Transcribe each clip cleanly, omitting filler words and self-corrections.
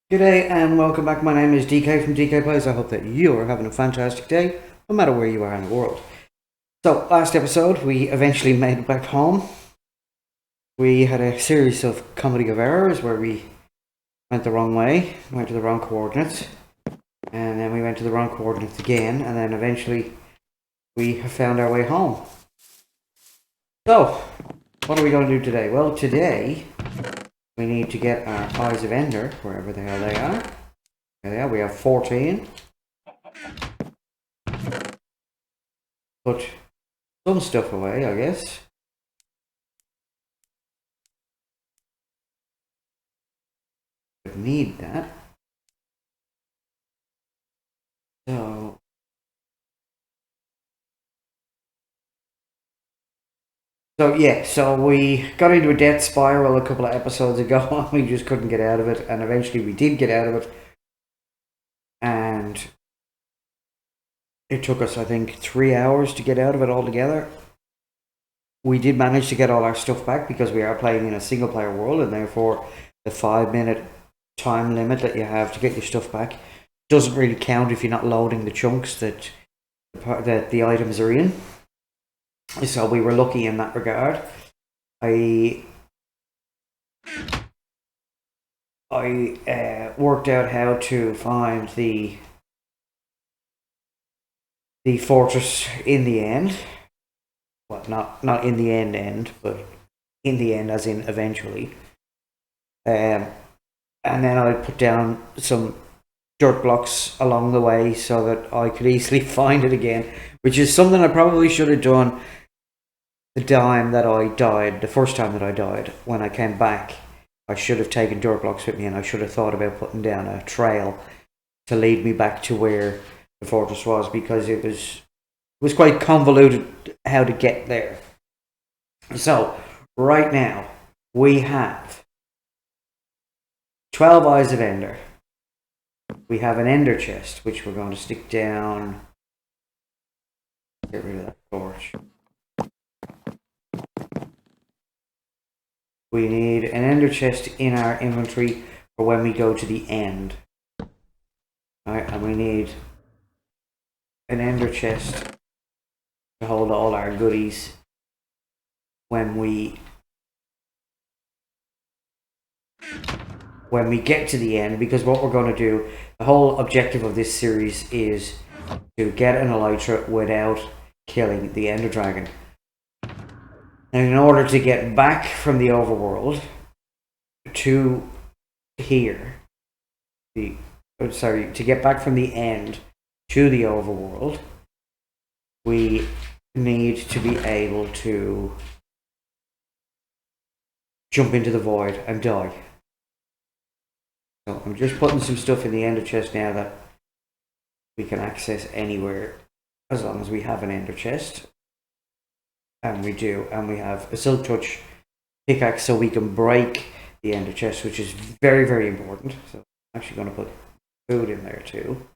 G'day and welcome back. My name is DK from DK Plays. I hope that you are having a fantastic day, no matter where you are in the world. So, last episode, we eventually made it back home. We had a series of comedy of errors where we went the wrong way, went to the wrong coordinates, and then we went to the wrong coordinates again, and then eventually we found our way home. So, what are we going to do today? Well, today we need to get our Eyes of Ender, wherever the hell they are. There they are, we have 14. Put some stuff away, I guess. Would need that. So we got into a death spiral a couple of episodes ago and we just couldn't get out of it, and eventually we did get out of it. And it took us, I think, 3 hours to get out of it altogether. We did manage to get all our stuff back because we are playing in a single player world, and therefore the 5-minute time limit that you have to get your stuff back doesn't really count if you're not loading the chunks that the items are in. So we were lucky in that regard. I worked out how to find the fortress in the end. Well, not in the end, but in the end as in eventually. And then I put down some dirt blocks along the way so that I could easily find it again, which is something I probably should have done the time that I died, the first time that I died. When I came back, I should have taken dirt blocks with me, and I should have thought about putting down a trail to lead me back to where the fortress was, because it was quite convoluted how to get there. So, right now, we have 12 Eyes of Ender. We have an Ender chest, which we're going to stick down. Get rid of that torch. We need an Ender chest in our inventory for when we go to the end. Alright, and we need an Ender chest to hold all our goodies when we get to the end, because what we're going to do, the whole objective of this series is to get an elytra without killing the Ender Dragon. And in order to get back from the overworld to here, to get back from the end to the overworld, we need to be able to jump into the void and die. So I'm just putting some stuff in the Ender chest now that we can access anywhere as long as we have an Ender chest. And we do, and we have a Silk Touch pickaxe so we can break the Ender chest, which is very, very important. So I'm actually going to put food in there too.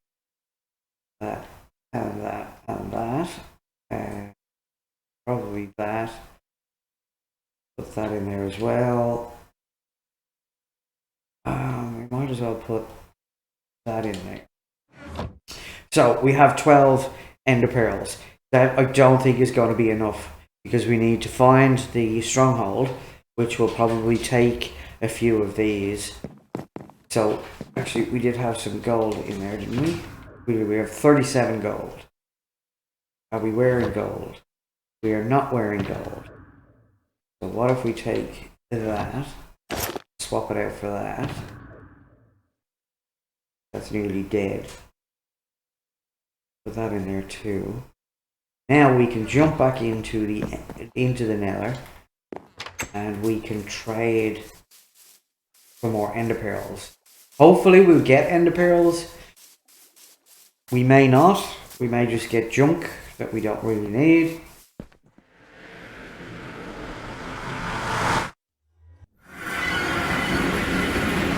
That, and that, and that. And probably that. Put that in there as well. We might as well put that in there. So we have 12 Ender Pearls. That I don't think is going to be enough, because we need to find the stronghold, which will probably take a few of these. So, actually, we did have some gold in there, didn't we? We have 37 gold. Are we wearing gold? We are not wearing gold. So what if we take that, swap it out for that? That's nearly dead. Put that in there too. Now we can jump back into the nether, and we can trade for more Ender Pearls. Hopefully we'll get Ender Pearls. We may not. We may just get junk that we don't really need.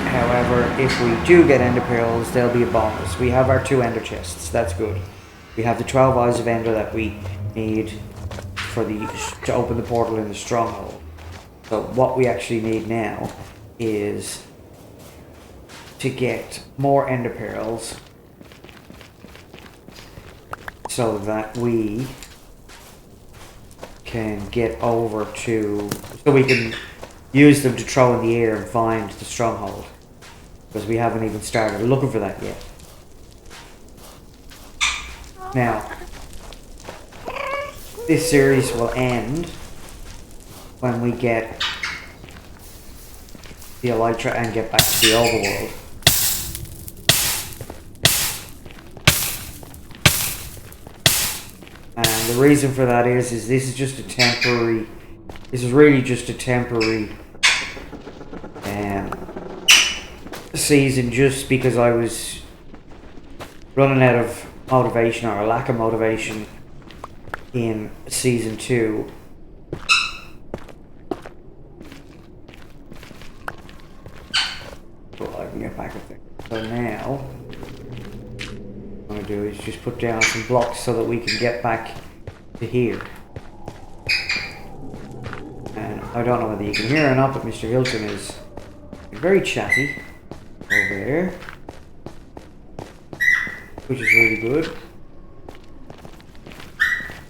However, if we do get Ender Pearls, they'll be a bonus. We have our 2 Ender chests. That's good. We have the 12 Eyes of Ender that we need to open the portal in the stronghold. So what we actually need now is to get more ender pearls so that we can get over to, so we can use them to throw in the air and find the stronghold, because we haven't even started looking for that yet. Now, this series will end when we get the elytra and get back to the overworld. And the reason for that is this is just a temporary, this is really just a temporary season, just because I was running out of motivation, or a lack of motivation, in season 2. So I can get back up there. So now, what I'm going to do is just put down some blocks so that we can get back to here. And I don't know whether you can hear or not, but Mr. Hilton is very chatty over there, which is really good,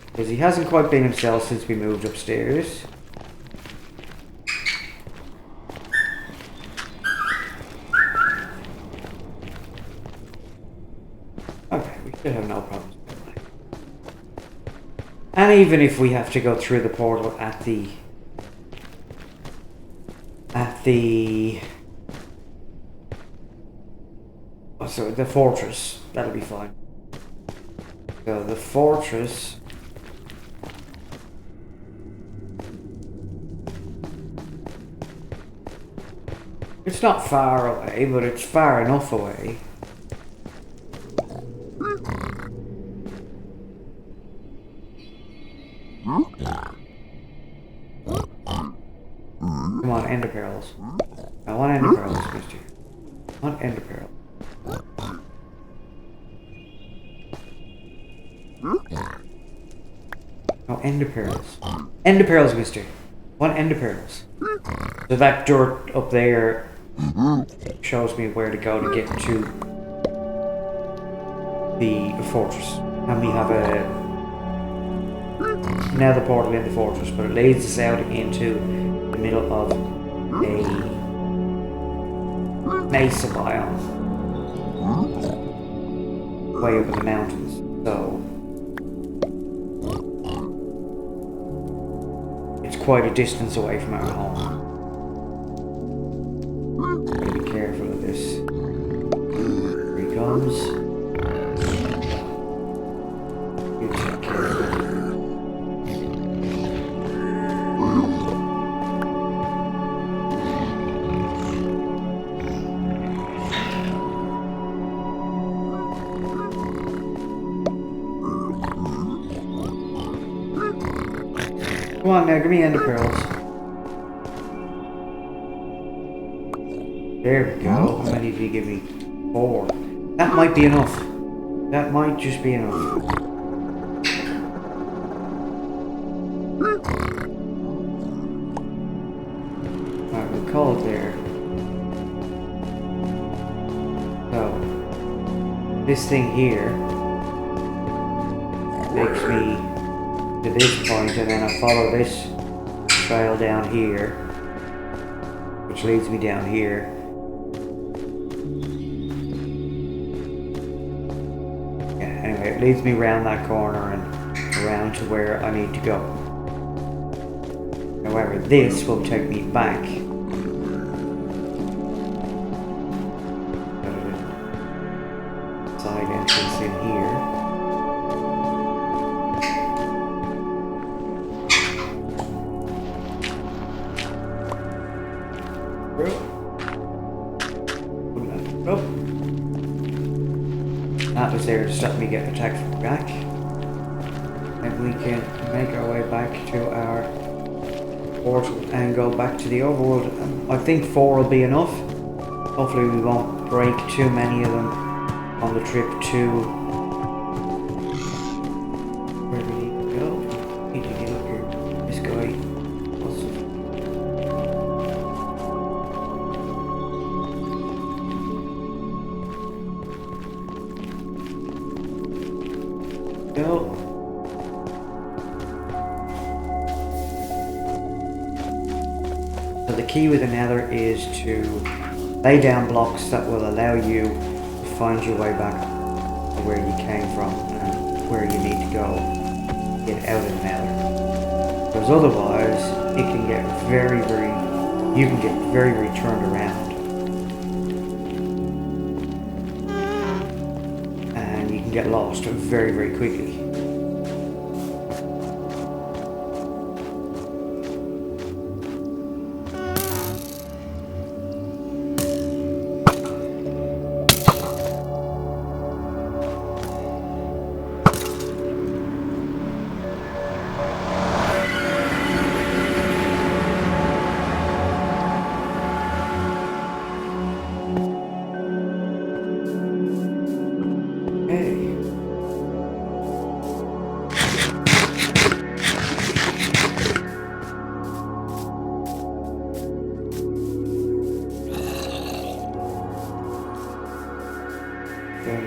because he hasn't quite been himself since we moved upstairs. Okay, we should have no problems. And even if we have to go through the portal at the fortress, that'll be fine. So the fortress, it's not far away, but it's far enough away. Come on, ender pearls. I want ender pearls, mister. I want ender pearls. No, ender pearls. Ender pearls, mister. I want ender pearls. So that dirt up there shows me where to go to get to the fortress. And we have a nether portal in the fortress, but it leads us out into the middle of a mesa biome, way up in the mountains. So it's quite a distance away from our home. Gotta be careful of this. Here he comes. You take care of it. Come on now, give me ender pearls. There we go. How many did you give me? 4. That might be enough. That might just be enough. Alright, we'll call it there. So, this thing here takes me to this point, and then I follow this trail down here, which leads me down here. Yeah, anyway, it leads me around that corner and around to where I need to go. However, this will take me back. Side entrance in here. That was there to stop me getting attacked from the back. And we can make our way back to our portal and go back to the overworld. I think 4 will be enough. Hopefully we won't break too many of them on the trip to where we need to go. Need to get up here. This guy. Go. So the key with the nether is to lay down blocks that will allow you to find your way back to where you came from and where you need to go to get out of the nether. Because otherwise it can get you can get very turned around. And you can get lost very quickly.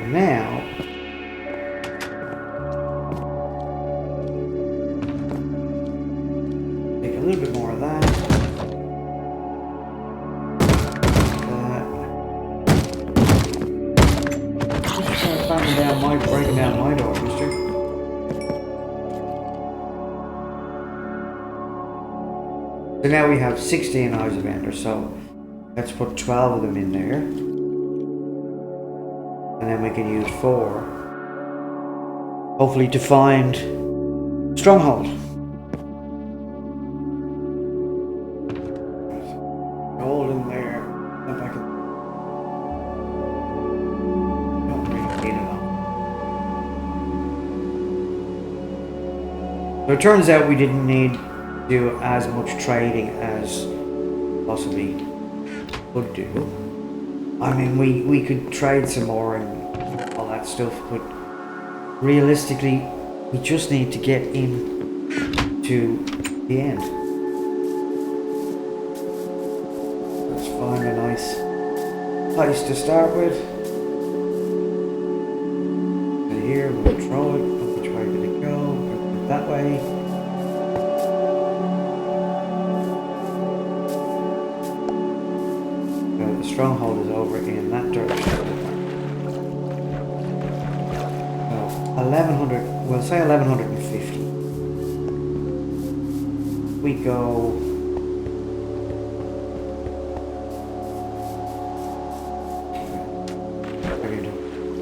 Now, take a little bit more of that. Just breaking down my door, mister. So now we have 16 eyes of ender, so let's put 12 of them in there. And then we can use 4, hopefully, to find stronghold. Gold in there. If I can. Don't really need enough. So it turns out we didn't need to do as much trading as possibly could do. I mean, we could trade some more and all that stuff, but realistically, we just need to get into the end. Let's find a nice place to start with. So here, we'll throw it. Which way did it go? That way. The stronghold is over in that direction. So 1100, we'll say 1150. We go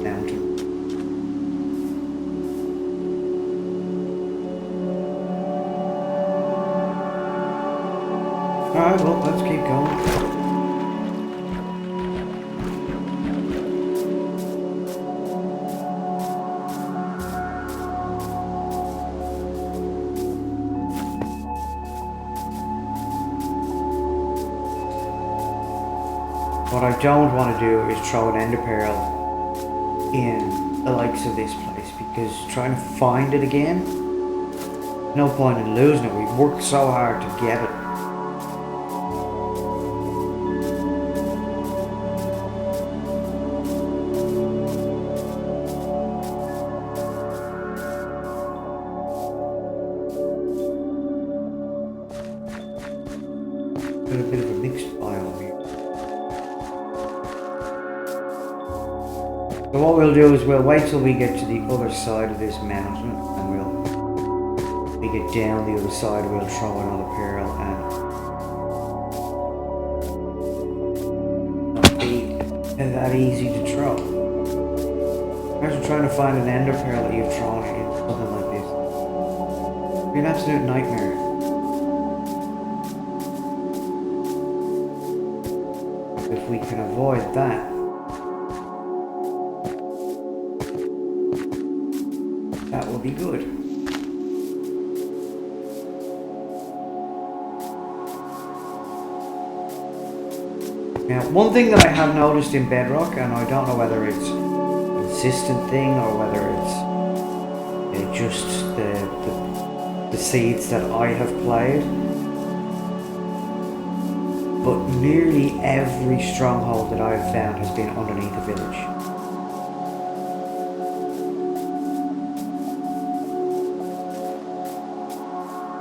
mountain. Alright, well, let's keep going. What I don't want to do is throw an ender pearl in the likes of this place, because trying to find it again, no point in losing it. We've worked so hard to get it. Got a bit of a mixed biome here. So what we'll do is we'll wait till we get to the other side of this mountain, and we get down the other side, we'll throw another pearl, and not be that easy to throw. Imagine trying to find an ender pearl that you've thrown in something like this. It'd be an absolute nightmare. If we can avoid that, that will be good. Now, one thing that I have noticed in Bedrock, and I don't know whether it's a consistent thing or whether it's just the seeds that I have played, but nearly every stronghold that I've found has been underneath a village.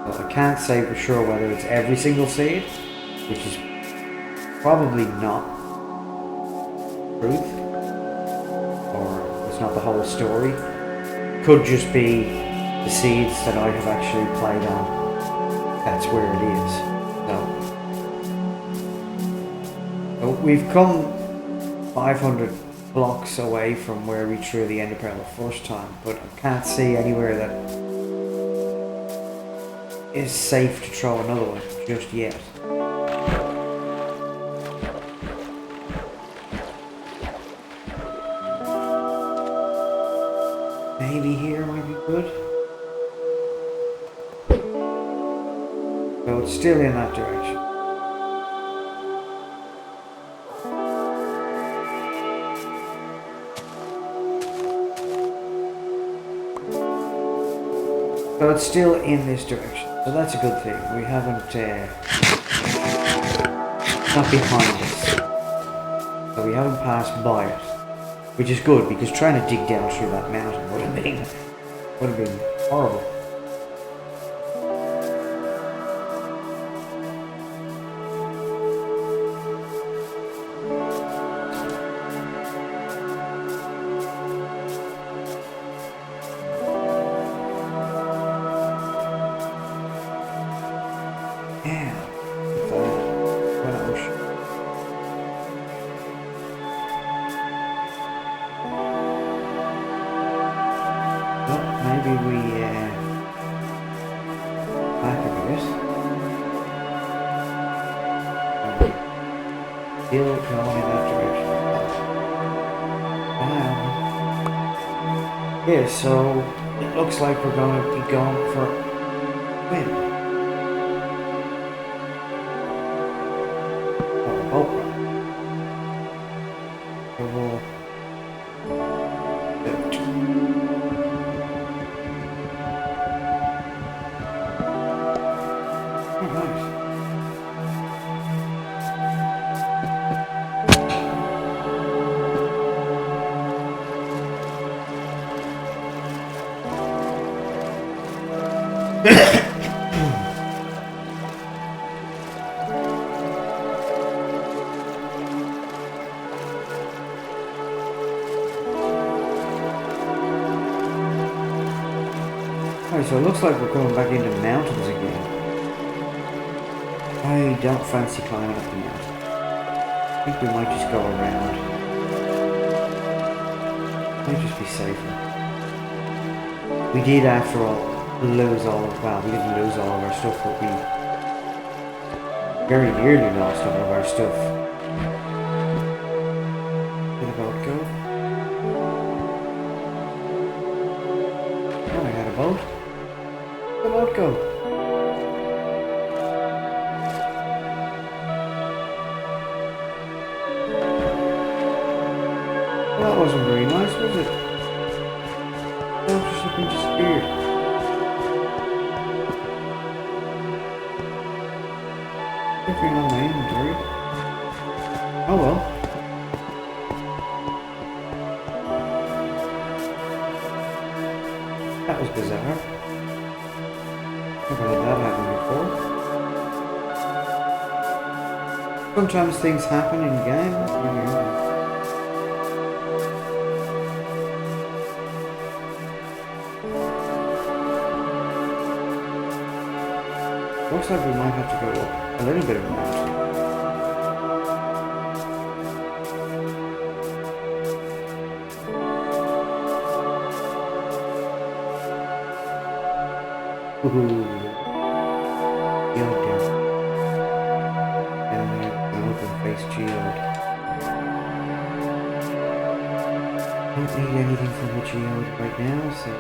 So I can't say for sure whether it's every single seed, which is probably not truth, or it's not the whole story. Could just be the seeds that I have actually played on. That's where it is. So we've come 500 blocks away from where we threw the ender pearl the first time, but I can't see anywhere that is safe to throw another one just yet. Maybe here might be good. So it's still in that direction. So it's still in this direction. So that's a good thing. We haven't, not behind us. So we haven't passed by it. Which is good, because trying to dig down through that mountain would have been horrible. Still going in that direction. Yeah, so it looks like we're going to be going for wind. Oh, so we'll so it looks like we're going back into mountains again. I don't fancy climbing up the mountain. I think we might just go around. Might just be safer. We did, after all, lose all of, well, we didn't lose all of our stuff, but we very nearly lost all of our stuff. Did the boat go? Oh, I had a boat. Where'd the boat go? Well, that wasn't very nice, was it? That just looking disappeared. Everything on my inventory. Oh well. That was bizarre. Never had that happen before. Sometimes things happen in games. Looks like we might have to go up a little bit of a mountain. Ooh. Geode down there, an open face geode. Don't need anything from the geode right now, so.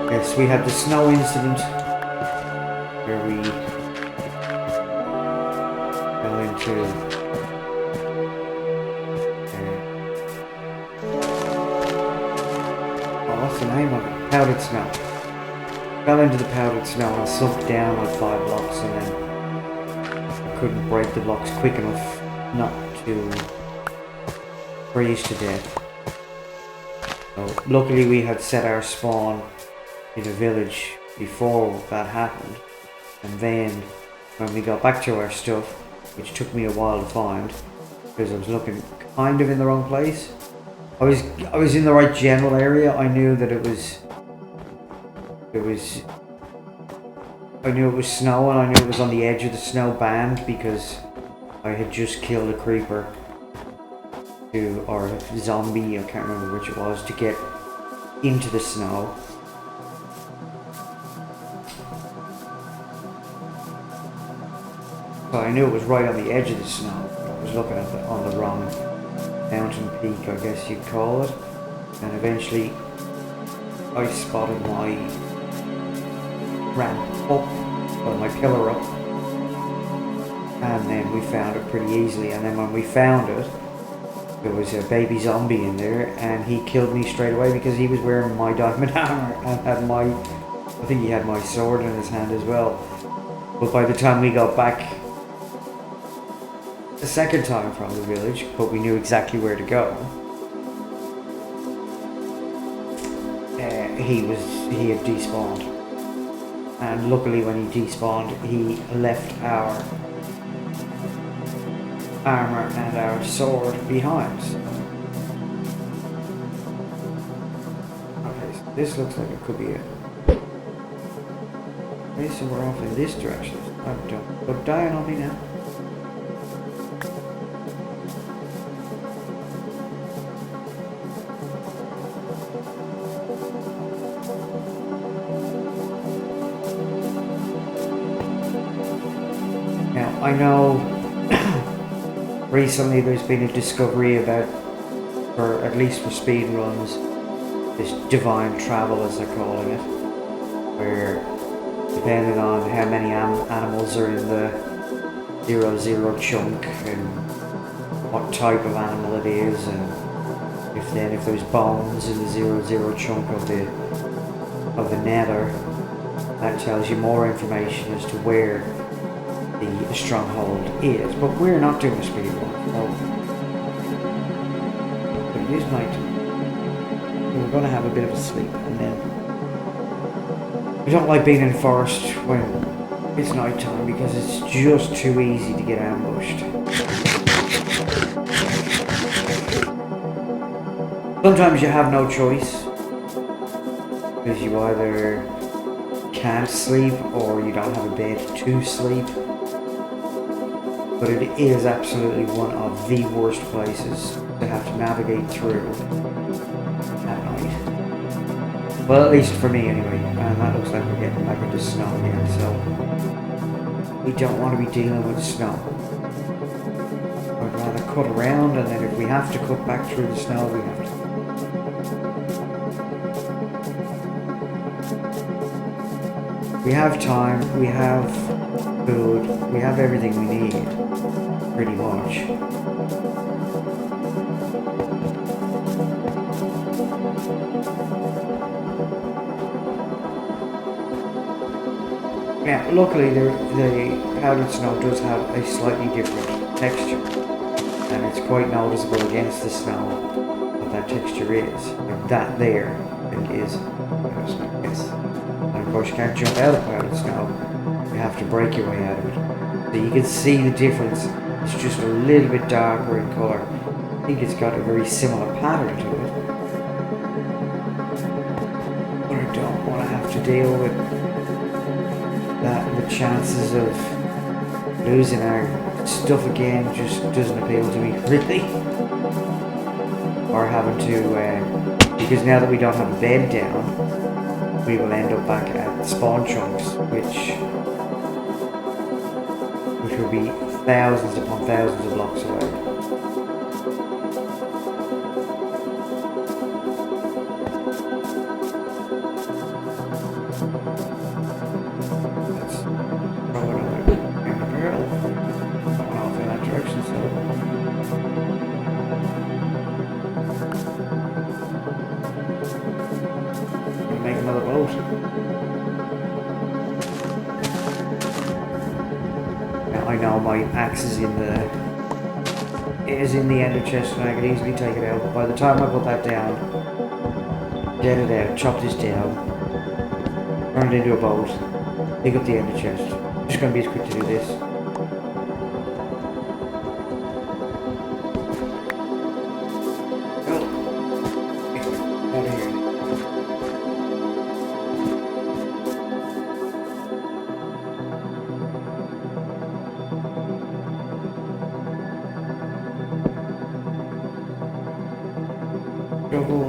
Yes, we had the snow incident where we fell into what's the name of it? Powdered snow. Fell into the powdered snow and sunk down like 5 blocks, and then I couldn't break the blocks quick enough not to freeze to death. So luckily we had set our spawn in a village before that happened, and then when we got back to our stuff, which took me a while to find because I was looking kind of in the wrong place. I was in the right general area. I knew that it was I knew it was snow, and I knew it was on the edge of the snow band because I had just killed a creeper or a zombie, I can't remember which it was, to get into the snow. So I knew it was right on the edge of the snow. I was looking at on the wrong mountain peak, I guess you'd call it. And eventually I spotted my ramp up, or my pillar up. And then we found it pretty easily. And then when we found it, there was a baby zombie in there, and he killed me straight away because he was wearing my diamond armor and had I think he had my sword in his hand as well. But by the time we got back the second time from the village, but we knew exactly where to go, he had despawned. And luckily when he despawned, he left our armor and our sword behind. Okay, so this looks like it could be it. Okay, so we're off in this direction. Don't go down on me now. Now, I know recently there's been a discovery about, or at least for speed runs, this divine travel as they're calling it, where depending on how many animals are in the 0-0 chunk and what type of animal it is, and if there's bones in the 0-0 chunk of the nether, that tells you more information as to where the stronghold is. But we're not doing a speed run, but it is night. We're going to have a bit of a sleep, and then we don't like being in the forest when it's night time because it's just too easy to get ambushed. Sometimes you have no choice because you either can't sleep or you don't have a bed to sleep. But it is absolutely one of the worst places to have to navigate through at night. Well, at least for me anyway. And that looks like we're getting back into snow again, so we don't want to be dealing with snow. I'd rather cut around, and then if we have to cut back through the snow, we have to. We have time, we have food, we have everything we need, pretty much. Now, luckily the powdered snow does have a slightly different texture, and it's quite noticeable against the snow what that texture is. And that there, I think, is powdered snow, yes. And of course you can't jump out of powdered snow, you have to break your way out of it. So you can see the difference, it's just a little bit darker in colour. I think it's got a very similar pattern to it. But I don't want to have to deal with that, and the chances of losing our stuff again just doesn't appeal to me, really. Or having to, because now that we don't have a bed down, we will end up back at spawn chunks, which will be thousands upon thousands of blocks away. That's probably another barrel going off in that direction, so I'm gonna make another boat. I know my axe is in the ender chest and I can easily take it out, but by the time I put that down, get it out, chop this down, turn it into a boat, pick up the ender chest. Just gonna be as quick to do this. Go. Out of here. Shovel.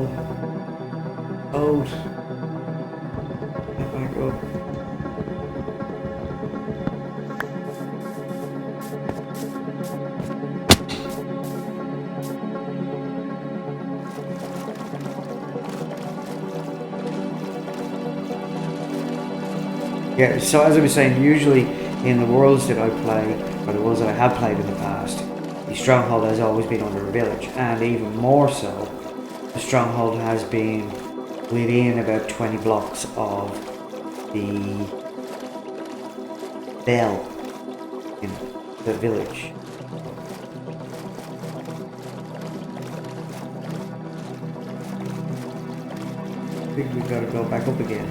Boat. Get back up. Yeah, so as I was saying, usually in the worlds that I play, or the worlds that I have played in the past, the stronghold has always been under a village, and even more so, the stronghold has been within about 20 blocks of the bell in the village. I think we've got to go back up again.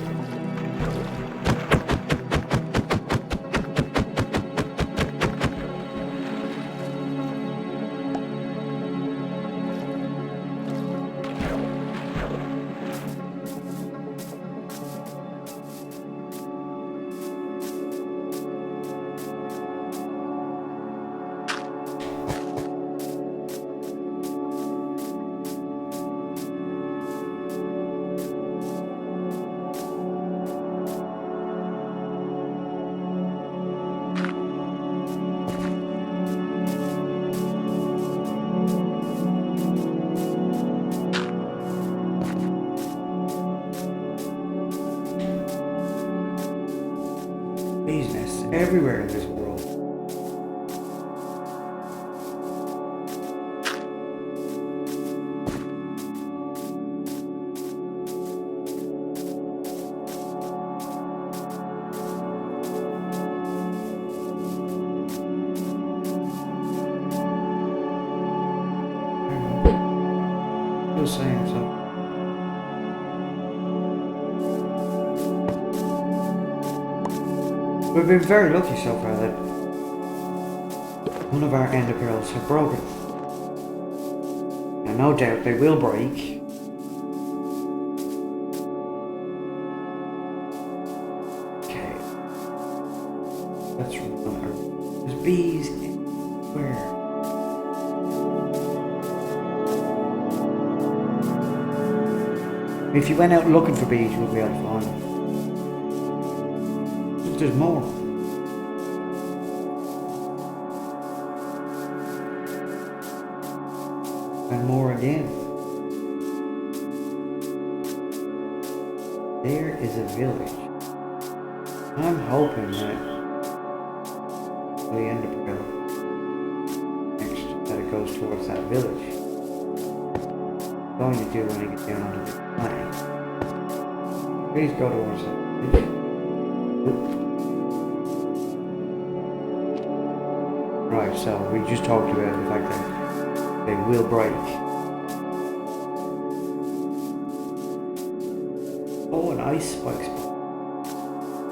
Business everywhere in this world. Just saying so. We've been very lucky so far that none of our ender pearls have broken. And no doubt they will break. Okay. Let's remember. There's bees everywhere. If you went out looking for bees, you would be able to find them. There's more. And more again. There is a village. I'm hoping that the end of the next that it goes towards that village. I'm going to do when I get down onto the plain. Please go towards that village. Right, so we just talked about the fact that they will break. Oh, an ice spike spot.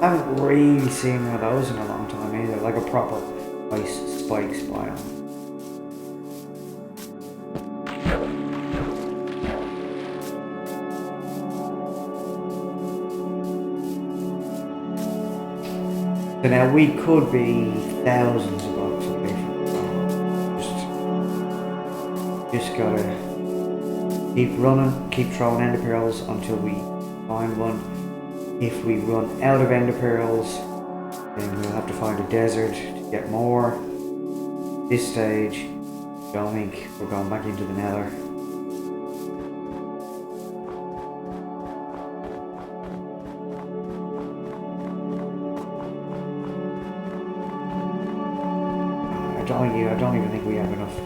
I haven't really seen one of those in a long time either, like a proper ice spike biome. So now we could be thousands of blocks away from the just gotta keep running, keep throwing ender pearls until we find one. If we run out of ender pearls, then we'll have to find a desert to get more. This stage, I don't think we're going back into the nether. I don't even think we have enough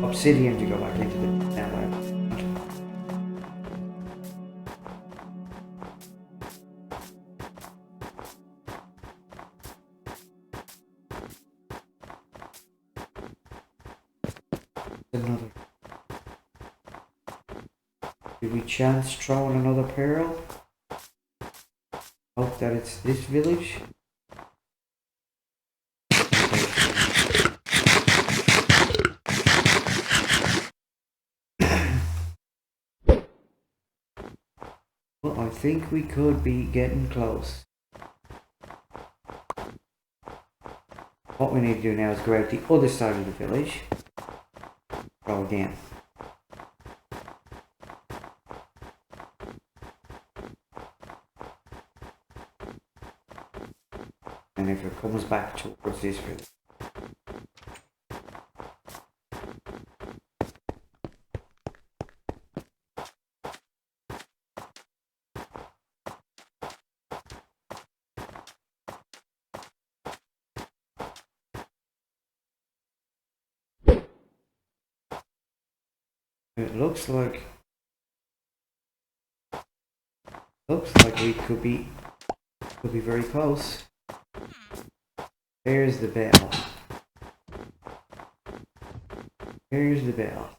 obsidian to go back into the nether. Another. Did we chance throwing another pearl? Hope that it's this village. Well, I think we could be getting close. What we need to do now is go out the other side of the village. Go again. And if it comes back towards this village. It looks like we could be very close. There's the bell. There's the bell.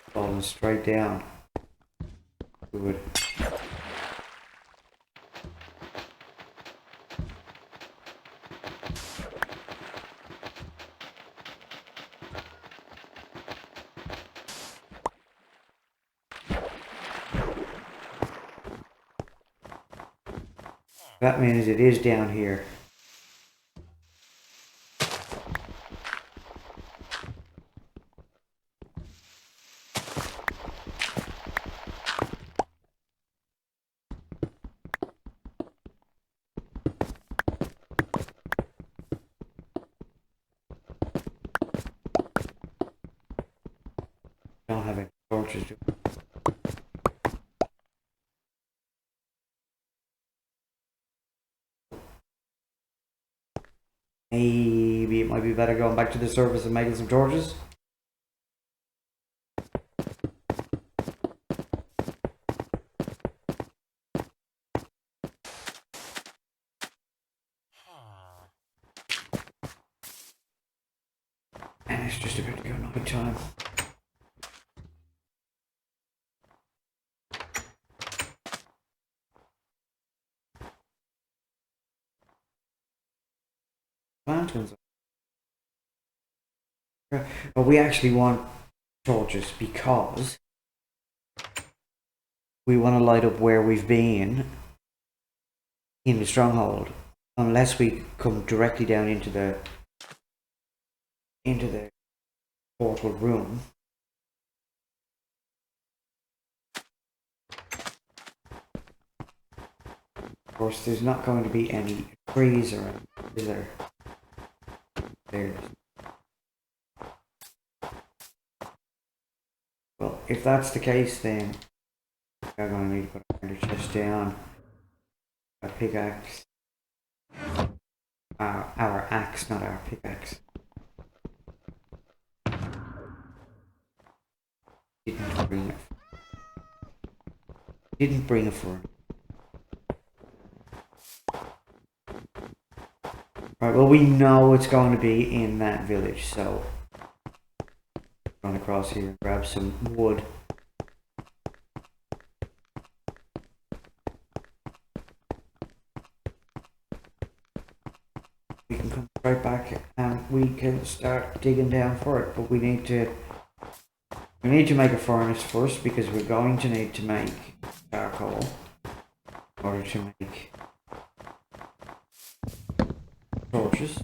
Falling straight down. Good. That means it is down here. Don't have any torches. Maybe it might be better going back to the surface and making some torches. And it's just about to go night time. Lanterns. But we actually want torches because we want to light up where we've been in the stronghold. Unless we come directly down into the portal room. Of course, there's not going to be any trees or anything, is there? There's. Well, if that's the case, then we're going to need to put our chest down. A pickaxe. Our axe, not our pickaxe. Didn't bring a furnace. Right, well, we know it's going to be in that village, so run across here and grab some wood. We can come right back and we can start digging down for it, but we need to make a furnace first because we're going to need to make charcoal in order to make torches.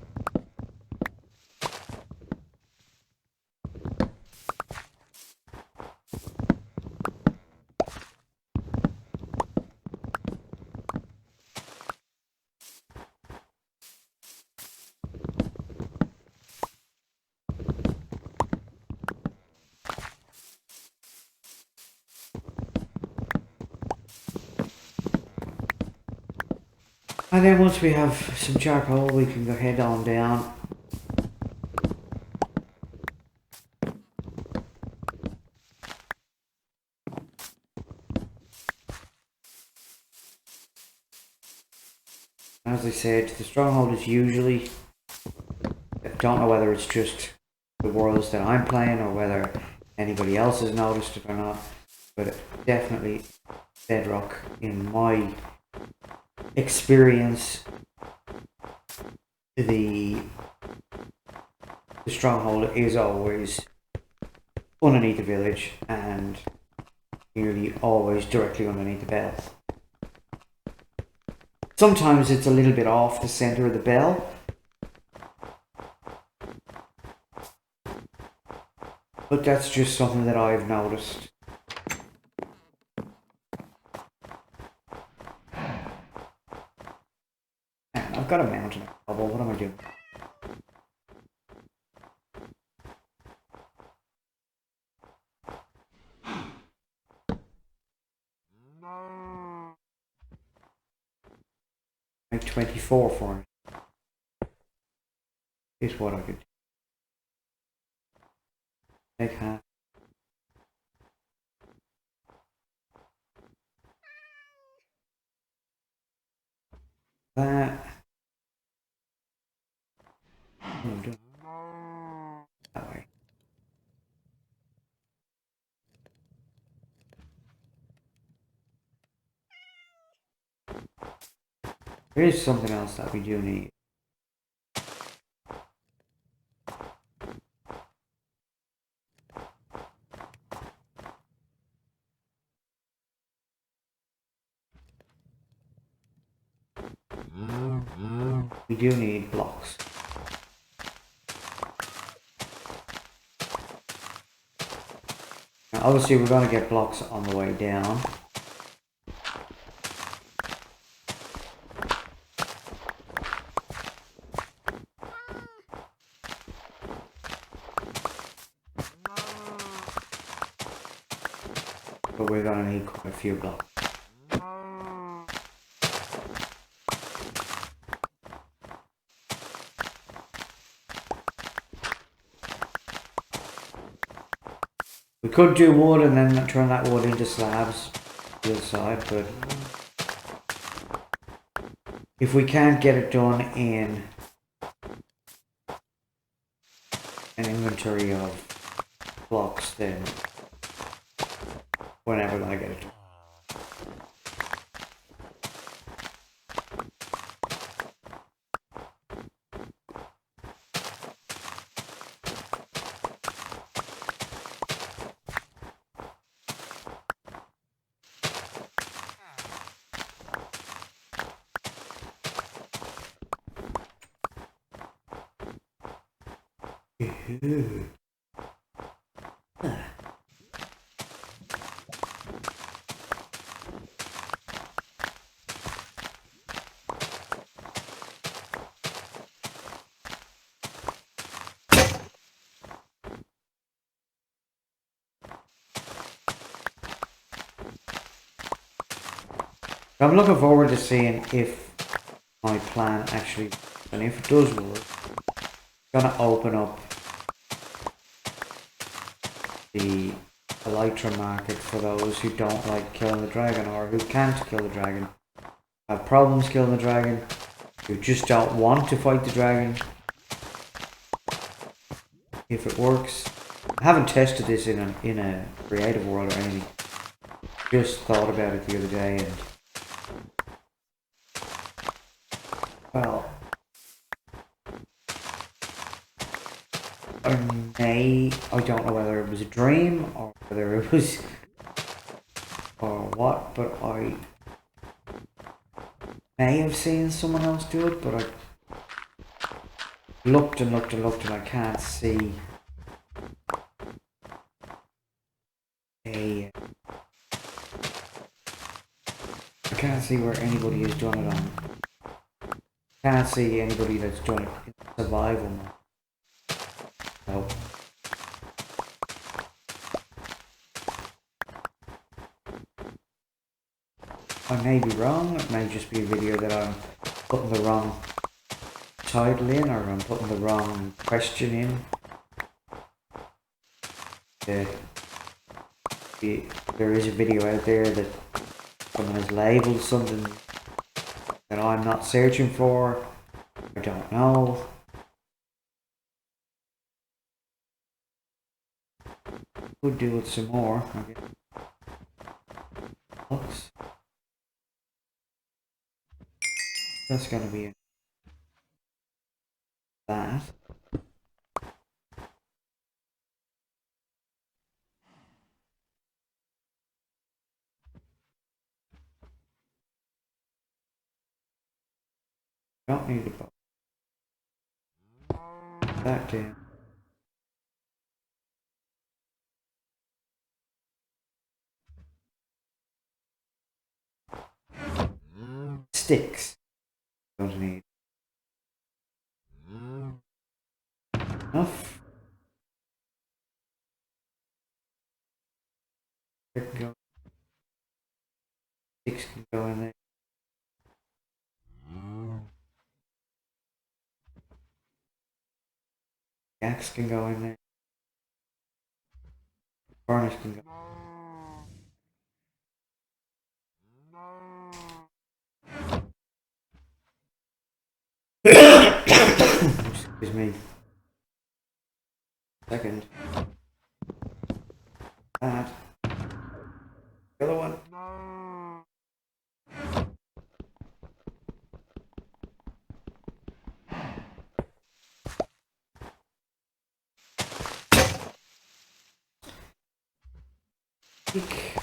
And then once we have some charcoal, we can go head on down. as I said, the stronghold is usually, I don't know whether it's just the worlds that I'm playing or whether anybody else has noticed it or not, but definitely Bedrock, in my experience, the stronghold is always underneath the village and nearly always directly underneath the bell. Sometimes it's a little bit off the center of the bell, but that's just something that I've noticed. Man, I've got a mountain of cobble. What am I doing? Make 24 for me. Is what I could do. Take half. That. That way. There is something else that we do need. We do need blocks. Now, obviously, we're going to get blocks on the way down. But we're going to need quite a few blocks. We could do wood and then turn that wood into slabs to the side, but if we can't get it done in an inventory of blocks, then we're never going to get it done. I'm looking forward to seeing if my plan actually, and if it does work, I'm going to open up the elytra market for those who don't like killing the dragon or who can't kill the dragon, have problems killing the dragon, who just don't want to fight the dragon. If it works, I haven't tested this in a creative world or anything. Just thought about it the other day, and well, I don't know whether it was a dream or whether it was or what, but I may have seen someone else do it, but I looked and looked and looked and I can't see I can't see where anybody has done it on. Can't see anybody that's done it in survival mode. No. I may be wrong, it may just be a video that I'm putting the wrong title in, or I'm putting the wrong question in. There is a video out there that someone has labelled something that I'm not searching for. I don't know. Could do it some more. Okay. Looks. That's gonna be that. Don't need to put that down. Sticks. Don't need enough. There can go. Sticks can go in there. Axe can go in there. Varnish can go. Excuse me. Second. That. The other one. Eek.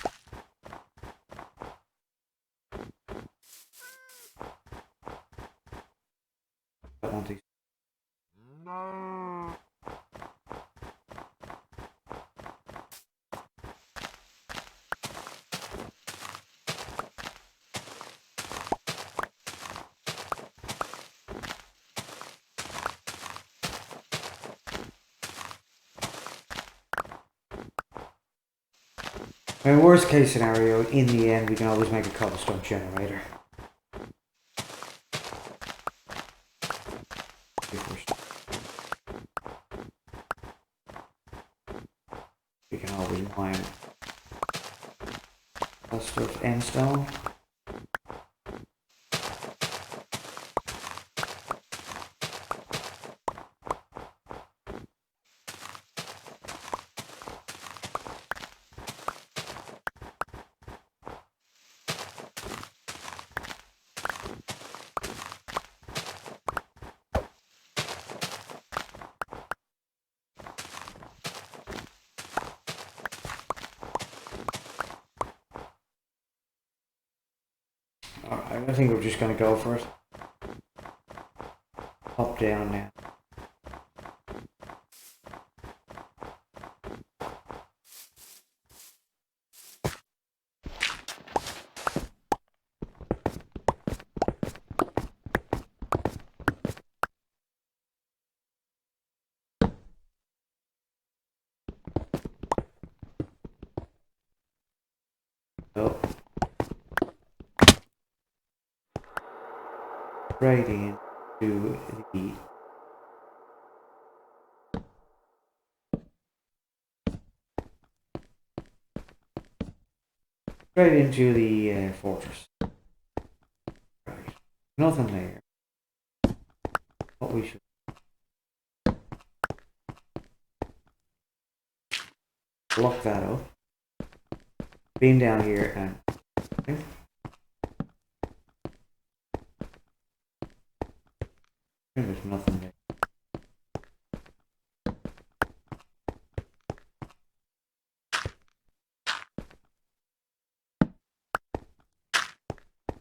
Don't want these. In worst case scenario, in the end, we can always make a cobblestone generator. We can always mine that stuff end stone. Alright, I think we're just gonna go for it. Up, down now. So, right into the fortress. Right. Nothing there. What we should block that up. Beam down here and there's nothing there.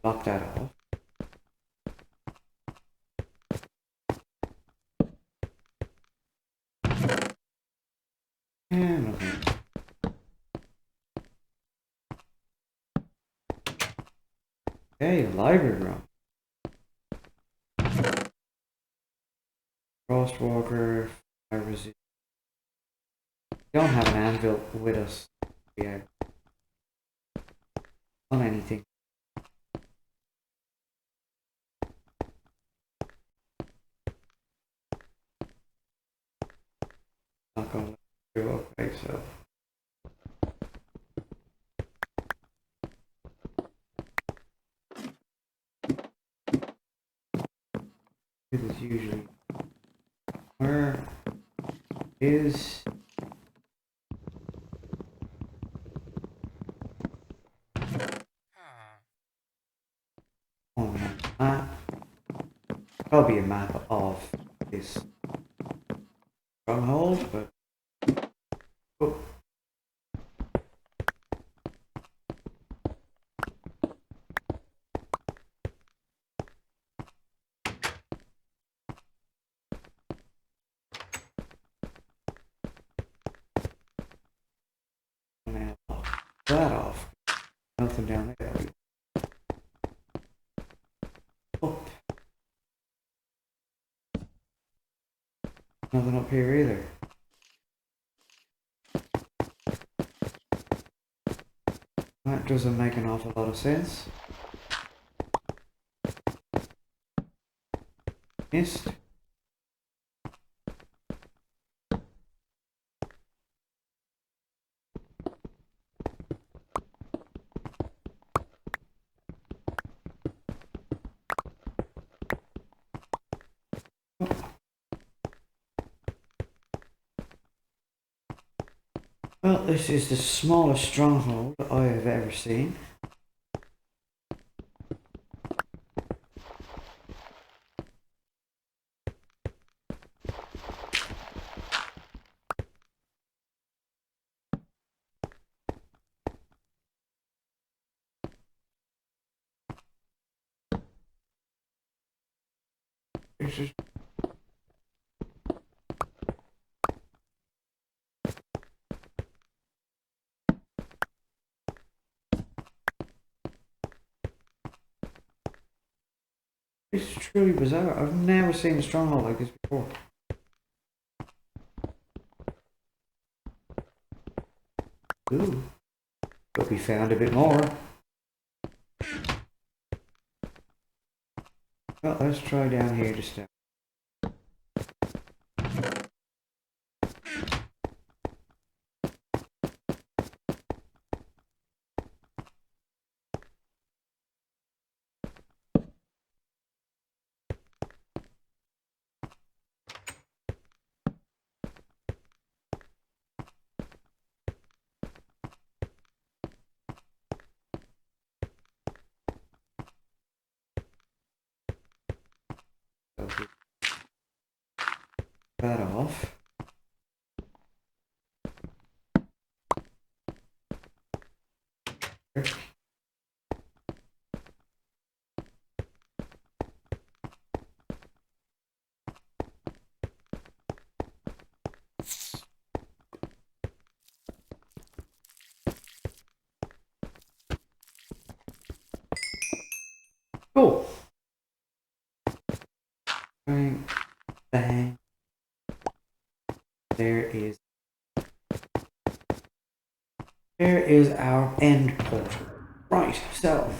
Block that off. And nothing. Okay, library room. Frostwalker, fire resist. We don't have an anvil with us. Yeah. On anything. Not gonna let you go. Okay, so. Where is... on the map? Probably a map of this stronghold, but... Oh. Now, that off. Nothing down there. Up. Nothing up here either. That doesn't make an awful lot of sense. Missed. Well, this is the smallest stronghold I have ever seen. This is It's truly bizarre. I've never seen a stronghold like this before. Ooh. But we found a bit more. Well, let's try down here to start. That off. Cool. Bang, bang. There is our end portal. Right, so.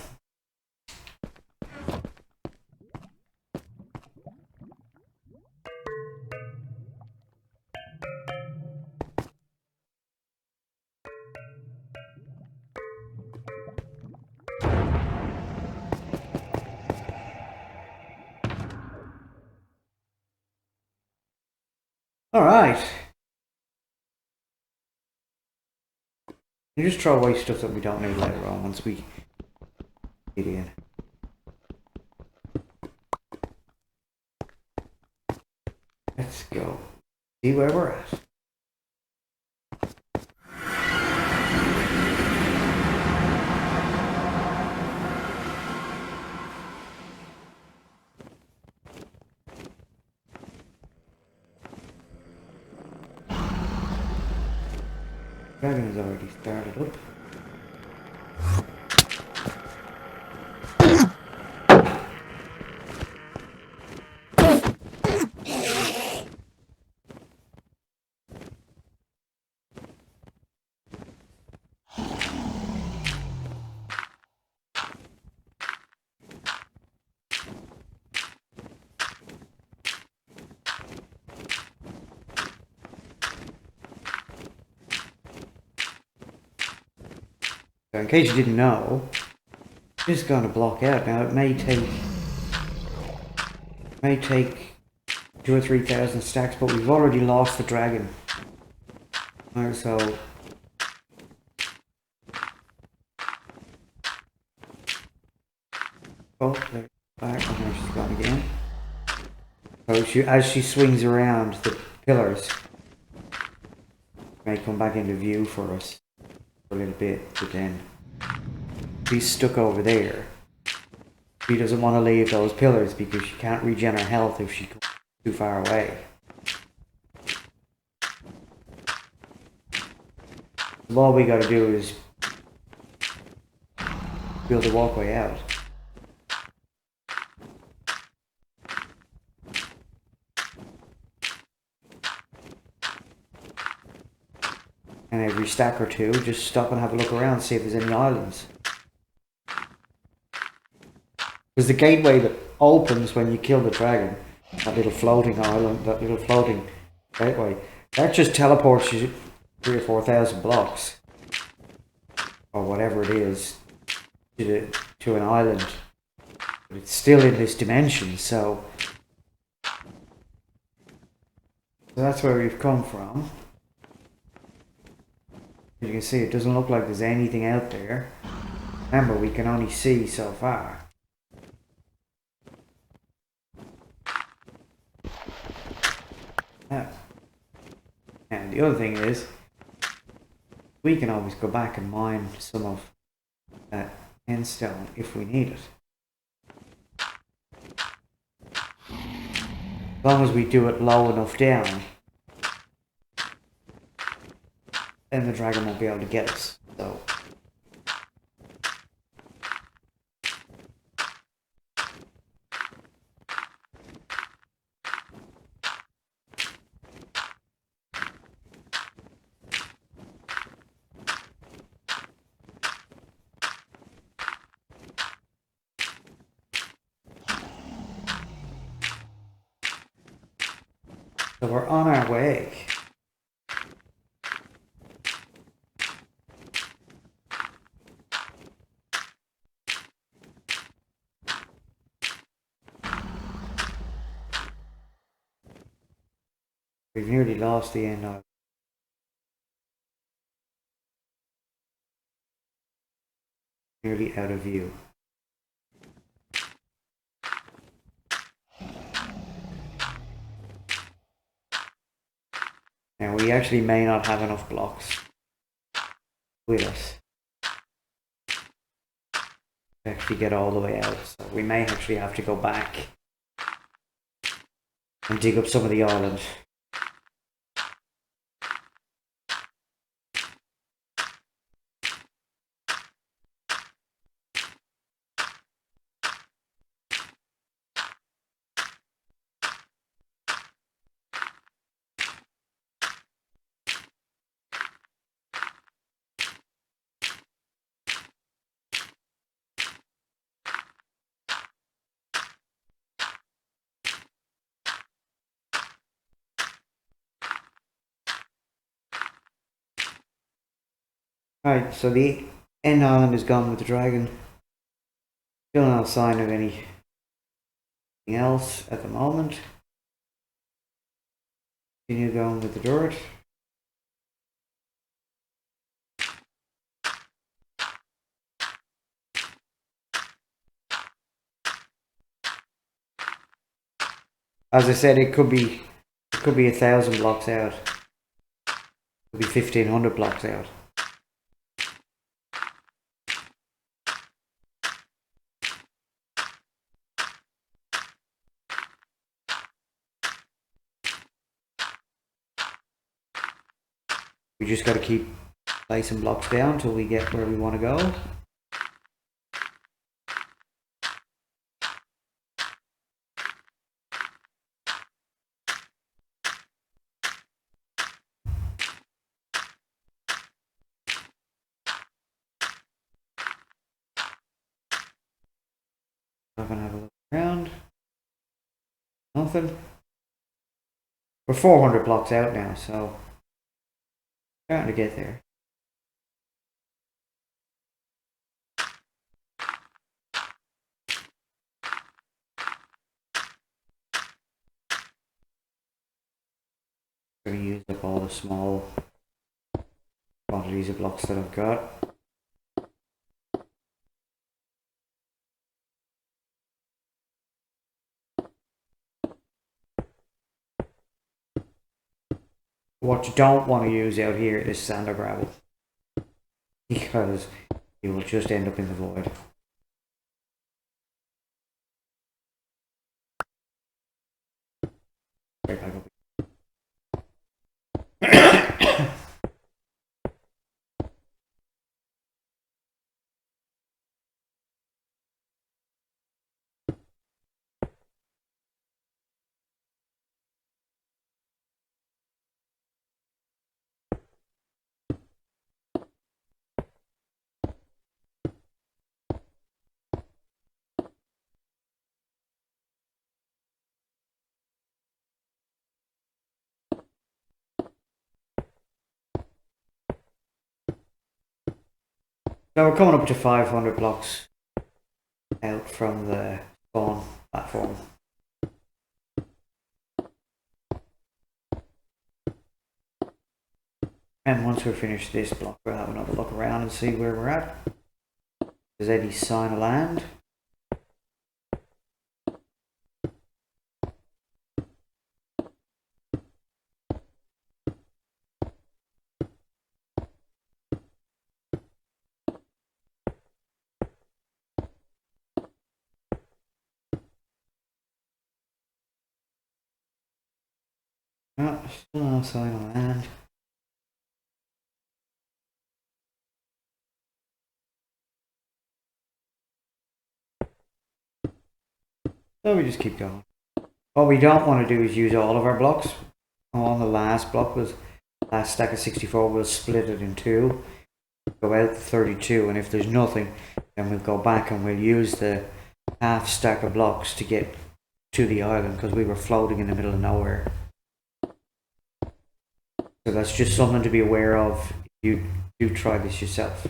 All right. You just throw away stuff that we don't need later on once we get in. Let's go. See where we're at. Dragon has already started up. So in case you didn't know, this is going to block out. Now it may take 2 or 3,000 stacks, but we've already lost the dragon. Alright, so oh, there's back, and there she's gone again. So as she swings around the pillars, may come back into view for us for a little bit, but then she's stuck over there. She doesn't want to leave those pillars because she can't regen her health if she goes too far away. So all we gotta do is build a walkway out. And every stack or two, just stop and have a look around, see if there's any islands. Because the gateway that opens when you kill the dragon, that little floating island, that little floating gateway, that just teleports you 3,000 or 4,000 blocks, or whatever it is, to an island. But it's still in this dimension, so that's where we've come from. As you can see, it doesn't look like there's anything out there. Remember, we can only see so far. And the other thing is, we can always go back and mine some of that endstone if we need it. As long as we do it low enough down, then the dragon won't be able to get us. So we're on our way. We've nearly lost the end of. Nearly out of view. Now we actually may not have enough blocks with us to actually get all the way out, so we may actually have to go back and dig up some of the island. Alright, so the end island is gone with the dragon. Still no sign of anything else at the moment. Continue going with the dirt. As I said, it could be 1,000 blocks out. It could be 1,500 blocks out. We just got to keep placing blocks down till we get where we want to go. I'm gonna have a look around. Nothing. We're 400 blocks out now, so starting to get there. going to use up all the small quantities of blocks that I've got. What you don't want to use out here is sand or gravel, because you will just end up in the void. Right back up. So we're coming up to 500 blocks out from the spawn platform. And once we finish this block, we'll have another look around and see where we're at. There's any sign of land. Oh, still no sign of land. So we just keep going. What we don't want to do is use all of our blocks. On the last block was last stack of 64, we'll split it in two, go out 32, and if there's nothing, then we'll go back and we'll use the half stack of blocks to get to the island, because we were floating in the middle of nowhere. So that's just something to be aware of if you do try this yourself.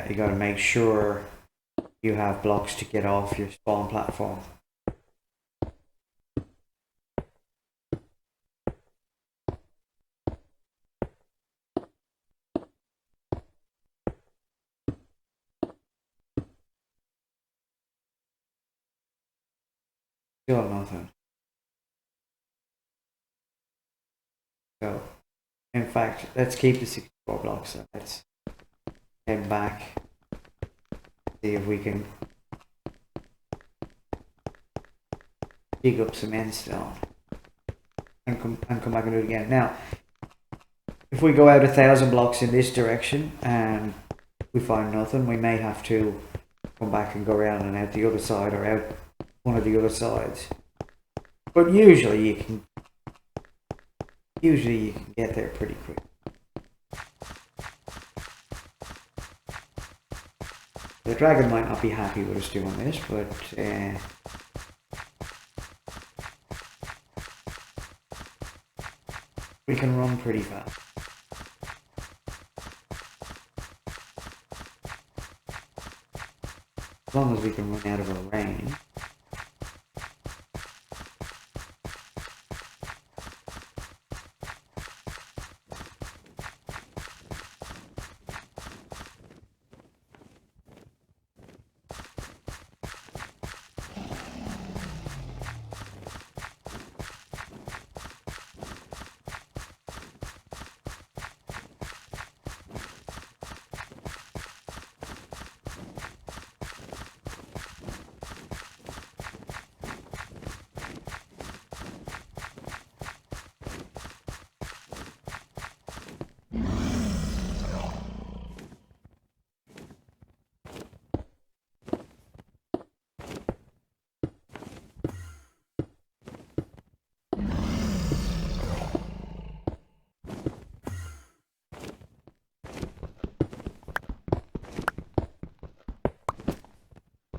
You got to make sure you have blocks to get off your spawn platform. Still nothing. So, in fact, let's keep the 64 blocks. So let's head back, see if we can dig up some end stone and come back and do it again. Now, if we go out 1,000 blocks in this direction and we find nothing, we may have to come back and go around and out the other side, or out one of the other sides. But usually you can get there pretty quick. The dragon might not be happy with us doing this, but we can run pretty fast. As long as we can run out of our range.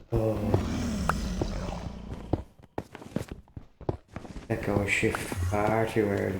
Oh. Let go of shift far too early.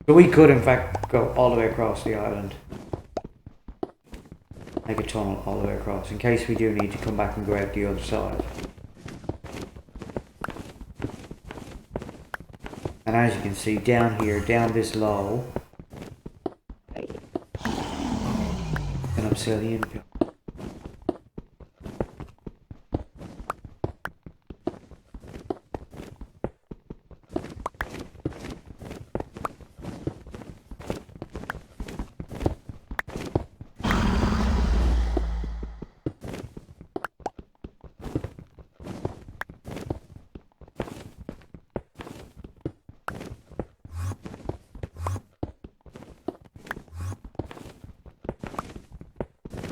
So we could in fact go all the way across the island. Make a tunnel all the way across in case we do need to come back and go out the other side. And as you can see down here, down this low, an obsidian pillar.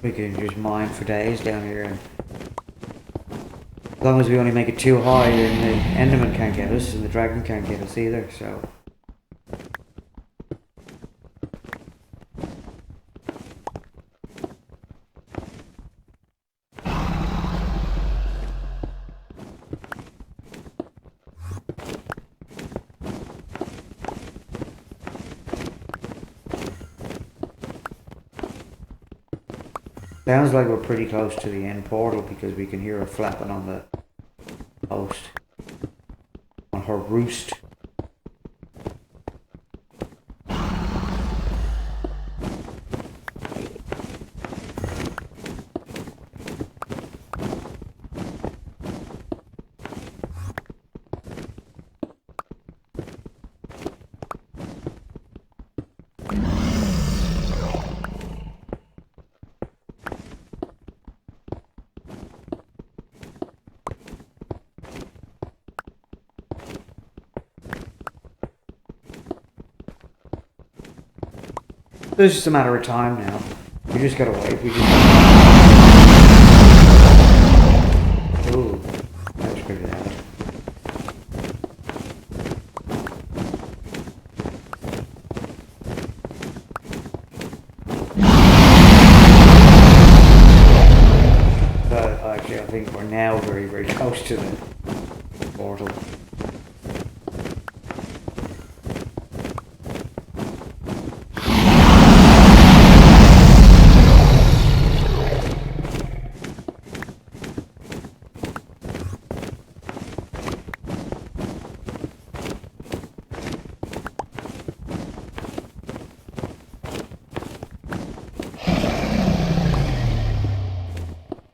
We can just mine for days down here, and as long as we only make it too high, then the Enderman can't get us, and the dragon can't get us either, so. Sounds like we're pretty close to the end portal because we can hear her flapping on the post. On her roost. It's just a matter of time now. We just gotta wait. We just. Ooh, that was pretty loud. But actually, I think we're now very, very close to the portal.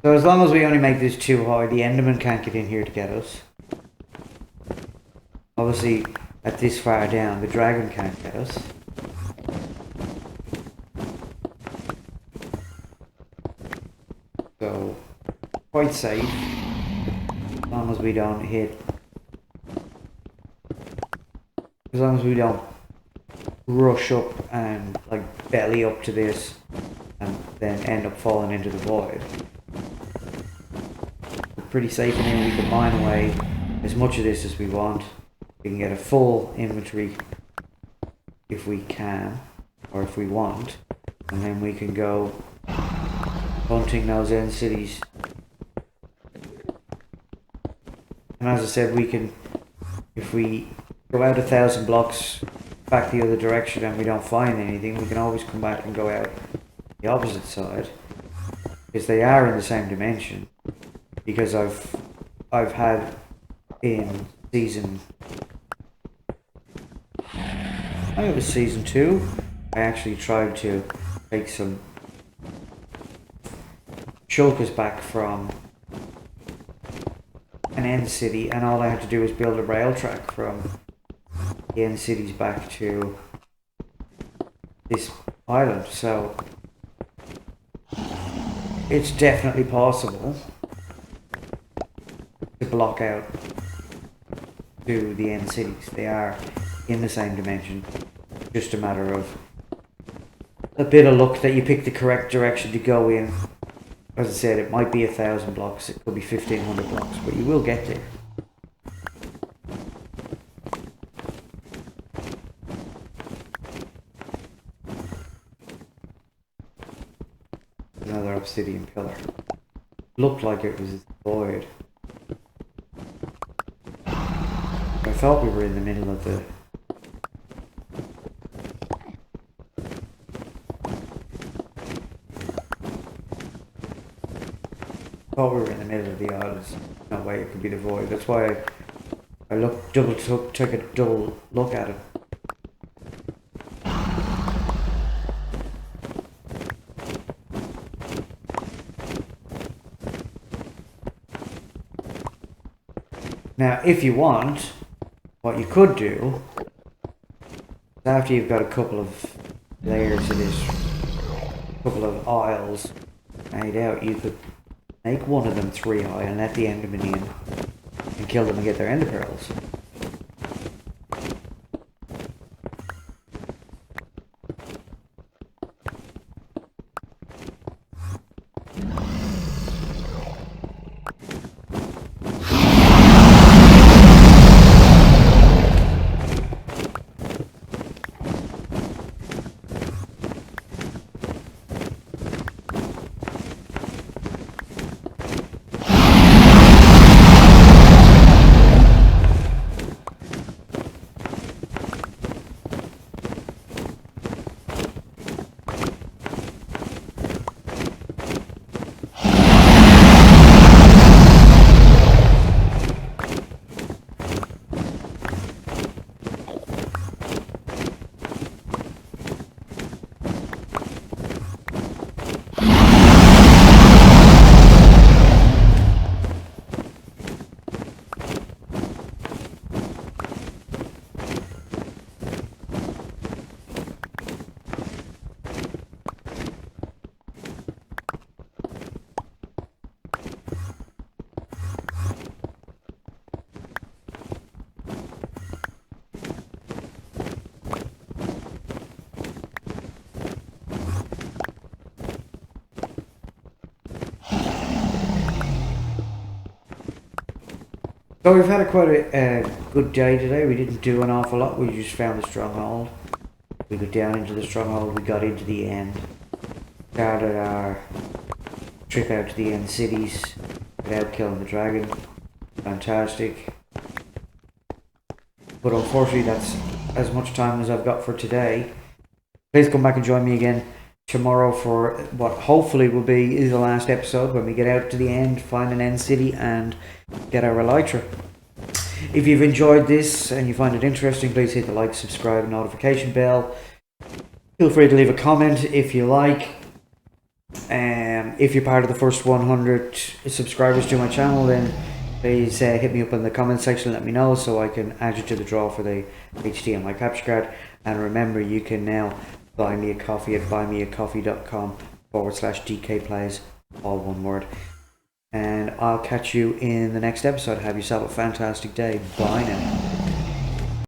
So as long as we only make this too high, the Enderman can't get in here to get us. Obviously, at this far down, the dragon can't get us. So, quite safe. As long as we don't hit... As long as we don't rush up and like belly up to this and then end up falling into the void. Pretty safe in here. We can mine away as much of this as we want. We can get a full inventory if we can, or if we want, and then we can go hunting those end cities. And as I said, we can, if we go out 1,000 blocks back the other direction and we don't find anything, we can always come back and go out the opposite side, because they are in the same dimension. Because I've had in season, I think it was season 2, I actually tried to take some shulkers back from an end city, and all I had to do was build a rail track from the end cities back to this island. So it's definitely possible to block out to the end cities. They are in the same dimension. Just a matter of a bit of luck that you pick the correct direction to go in. As I said, it might be 1,000 blocks, it could be 1,500 blocks, but you will get there. Another obsidian pillar. Looked like it was void. I thought we were in the middle of the thought we were in the middle of the aisle. There's no way it could be the void. That's why I took a double look at it. Now, if you want, what you could do, after you've got a couple of layers of this, couple of aisles made out, you could make one of them 3 high and let the endermen in and kill them and get their ender pearls. So we've had quite a good day today. We didn't do an awful lot. We just found the stronghold. We got down into the stronghold. We got into the end. Started our trip out to the end cities without killing the dragon. Fantastic. But unfortunately, that's as much time as I've got for today. Please come back and join me again tomorrow for what hopefully will be the last episode when we get out to the end, find an end city and get our elytra. If you've enjoyed this and you find it interesting, please hit the like, subscribe and notification bell. Feel free to leave a comment if you like. If you're part of the first 100 subscribers to my channel, then please hit me up in the comment section, let me know so I can add you to the draw for the HDMI capture card. And remember, you can now buy me a coffee at buymeacoffee.com/DKplays, all one word. And I'll catch you in the next episode. Have yourself a fantastic day. Bye now.